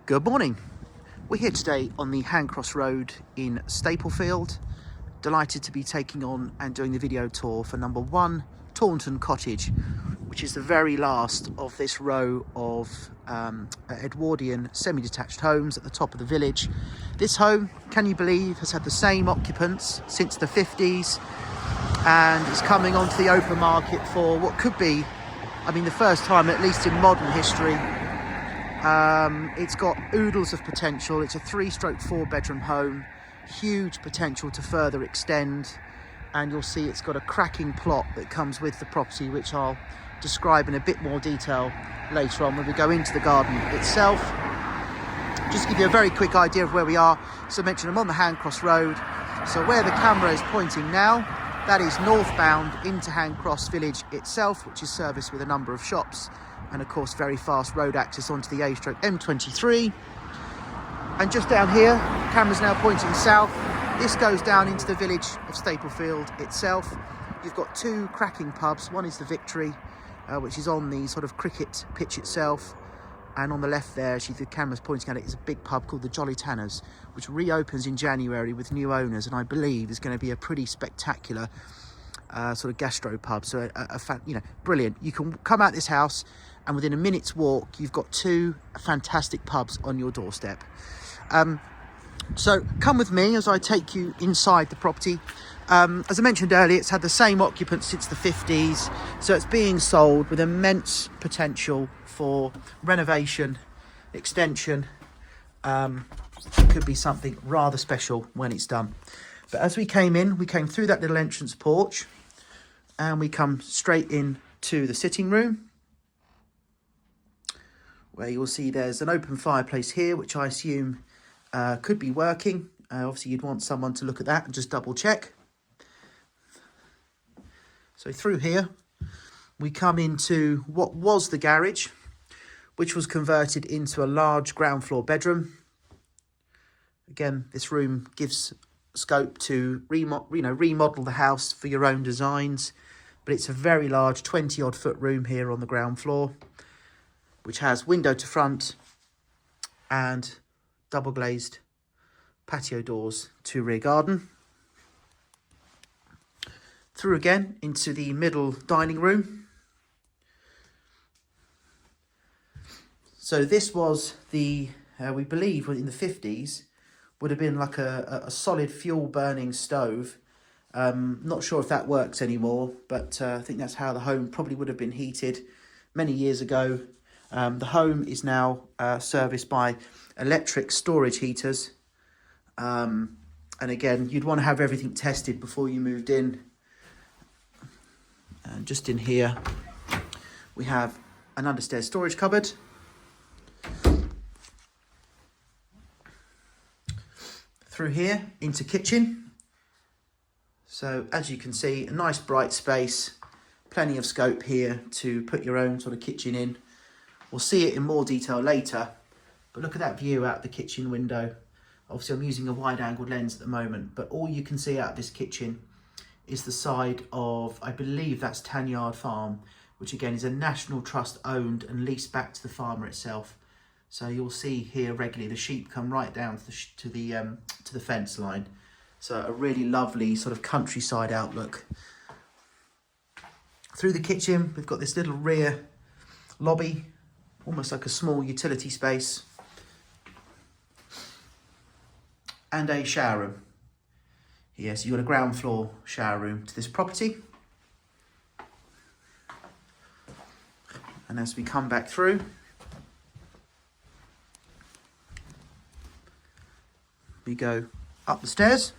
Good morning. We're here today on the Handcross Road in Staplefield. Delighted to be taking on and doing the video tour for number 1 Taunton Cottage, which is the very last of this row of Edwardian semi-detached homes at the top of the village. This home, can you believe, has had the same occupants since the 50s and is coming onto the open market for what could be, the first time at least in modern history. It's got oodles of potential. It's a 3/4 bedroom home, huge potential to further extend, and you'll see it's got a cracking plot that comes with the property, which I'll describe in a bit more detail later on when we go into the garden itself. Just to give you a very quick idea of where we are. So I mentioned I'm on the Handcross Road. So where the camera is pointing now, that is northbound into Handcross village itself, which is serviced with a number of shops and of course very fast road access onto the A/M23. And just down here, camera's now pointing south. This goes down into the village of Staplefield itself. You've got 2 cracking pubs. One is the Victory, which is on the sort of cricket pitch itself. And on the left there, actually the camera's pointing at it, is a big pub called the Jolly Tanners, which reopens in January with new owners, and I believe is going to be a pretty spectacular sort of gastro pub. So brilliant. You can come out this house and within a minute's walk, you've got 2 fantastic pubs on your doorstep. So come with me as I take you inside the property. As I mentioned earlier, it's had the same occupants since the 50s, so it's being sold with immense potential for renovation, extension. It could be something rather special when it's done. But as we came in, we came through that little entrance porch and we come straight in to the sitting room, where you'll see there's an open fireplace here, which I assume could be working. Obviously, you'd want someone to look at that and just double check. So through here, we come into what was the garage, which was converted into a large ground floor bedroom. Again, this room gives scope to remodel the house for your own designs, but it's a very large 20-odd foot room here on the ground floor, which has window to front and double glazed patio doors to rear garden. Through again into the middle dining room. So this was the, we believe in the 50s, would have been like a solid fuel burning stove. Not sure if that works anymore, but I think that's how the home probably would have been heated many years ago. The home is now serviced by electric storage heaters. And again, you'd want to have everything tested before you moved in. And just in here, we have an understairs storage cupboard. Through here into kitchen. So as you can see, a nice bright space, plenty of scope here to put your own sort of kitchen in. We'll see it in more detail later, but look at that view out the kitchen window. Obviously I'm using a wide angled lens at the moment, but all you can see out this kitchen is the side of, I believe that's Tanyard Farm, which again is a National Trust owned and leased back to the farmer itself. So you'll see here regularly the sheep come right down to the fence line. So a really lovely sort of countryside outlook. Through the kitchen, we've got this little rear lobby, almost like a small utility space, and a shower room. Here, so you've got a ground floor shower room to this property. And as we come back through, we go up the stairs.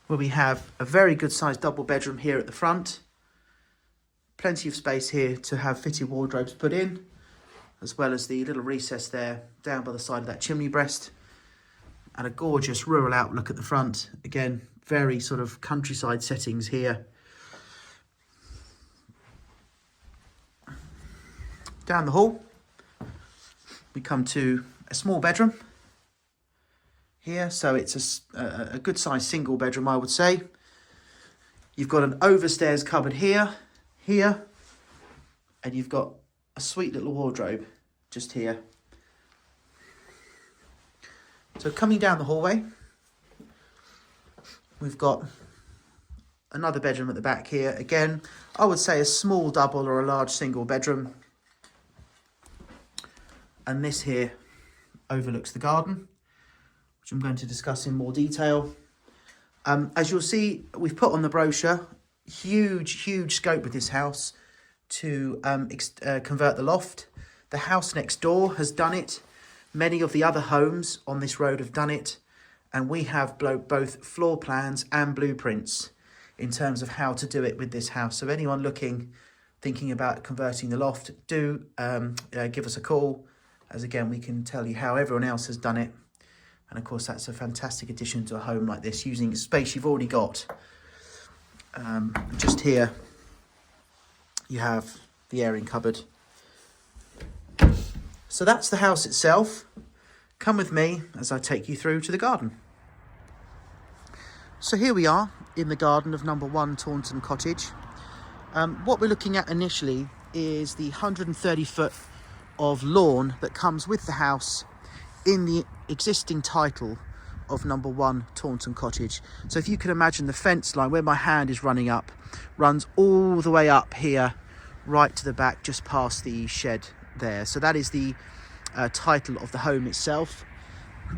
Where we have a very good sized double bedroom here at the front. Plenty of space here to have fitted wardrobes put in, as well as the little recess there down by the side of that chimney breast. And a gorgeous rural outlook at the front. Again, very sort of countryside settings here. Down the hall, we come to a small bedroom here. So it's a good sized single bedroom, I would say. You've got an overstairs cupboard here, and you've got a sweet little wardrobe just here. So coming down the hallway, we've got another bedroom at the back here. Again, I would say a small double or a large single bedroom. And this here overlooks the garden, which I'm going to discuss in more detail. As you'll see, we've put on the brochure, huge scope with this house to convert the loft. The house next door has done it. Many of the other homes on this road have done it. And we have both floor plans and blueprints in terms of how to do it with this house. So anyone thinking about converting the loft, do give us a call, as again, we can tell you how everyone else has done it. And of course, that's a fantastic addition to a home like this, using space you've already got. Just here, you have the airing cupboard. So that's the house itself. Come with me as I take you through to the garden. So here we are in the garden of number 1 Taunton Cottage. What we're looking at initially is the 130 foot of lawn that comes with the house in the existing title of number 1 Taunton Cottage. So if you can imagine, the fence line where my hand is running up runs all the way up here, right to the back, just past the shed there. So that is the title of the home itself.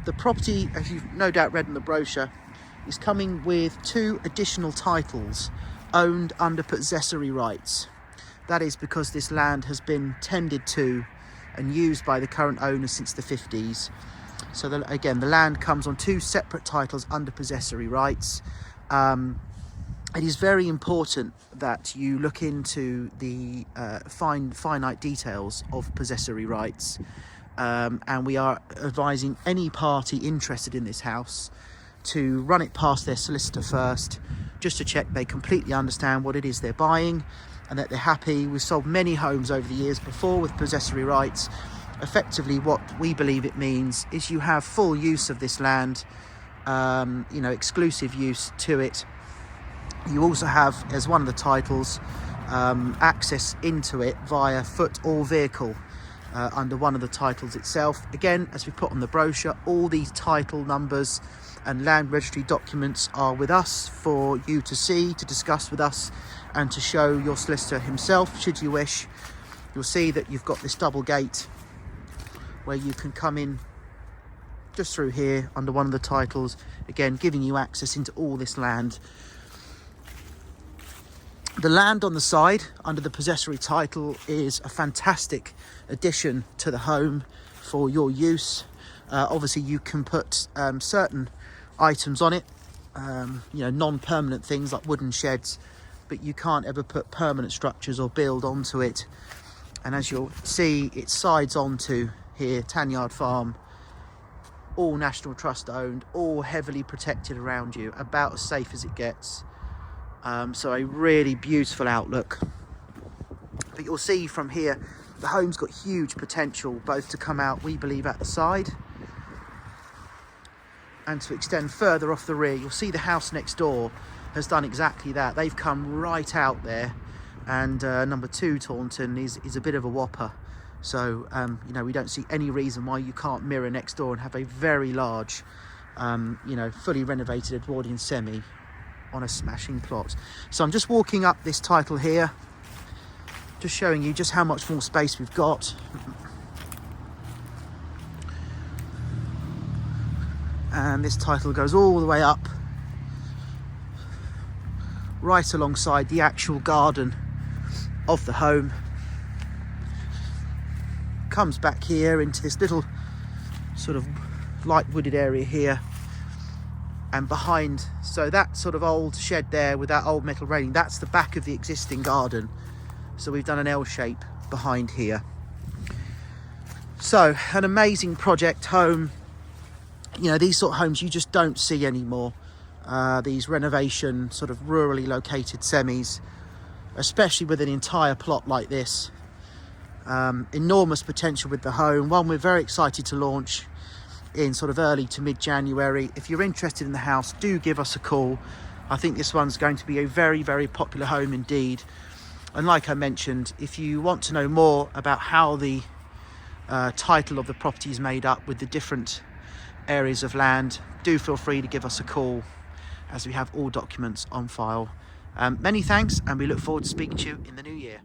The property, as you've no doubt read in the brochure, is coming with 2 additional titles owned under possessory rights. That is because this land has been tended to and used by the current owner since the 50s. So again, the land comes on 2 separate titles under possessory rights. It is very important that you look into the finite details of possessory rights, and we are advising any party interested in this house to run it past their solicitor first, just to check they completely understand what it is they're buying and that they're happy. We've sold many homes over the years before with possessory rights. Effectively, what we believe it means is you have full use of this land, exclusive use to it. You also have, as one of the titles, access into it via foot or vehicle under one of the titles itself. Again, as we put on the brochure, all these title numbers and land registry documents are with us for you to see, to discuss with us, and to show your solicitor himself, should you wish. You'll see that you've got this double gate where you can come in just through here under one of the titles, again giving you access into all this land. The land on the side under the possessory title is a fantastic addition to the home for your use. Obviously you can put certain items on it, non-permanent things like wooden sheds, but you can't ever put permanent structures or build onto it. And as you'll see, it sides onto here Tanyard Farm, all National Trust owned, all heavily protected around you, about as safe as it gets. So a really beautiful outlook. But you'll see from here, the home's got huge potential both to come out, we believe, at the side and to extend further off the rear. You'll see the house next door has done exactly that. They've come right out there, and number 2 Taunton is a bit of a whopper. So, we don't see any reason why you can't mirror next door and have a very large, fully renovated Edwardian semi on a smashing plot. So I'm just walking up this title here, just showing you just how much more space we've got. And this title goes all the way up, right alongside the actual garden of the home. Comes back here into this little sort of light wooded area here, and behind, so that sort of old shed there with that old metal railing, that's the back of the existing garden. So we've done an L shape behind here. So an amazing project home. These sort of homes you just don't see anymore. These renovation sort of rurally located semis, especially with an entire plot like this. Enormous potential with the home. One we're very excited to launch in sort of early to mid-January. If you're interested in the house, do give us a call. I think this one's going to be a very, very popular home indeed. And like I mentioned, if you want to know more about how the title of the property is made up with the different areas of land, do feel free to give us a call, as we have all documents on file. Many thanks, and we look forward to speaking to you in the new year.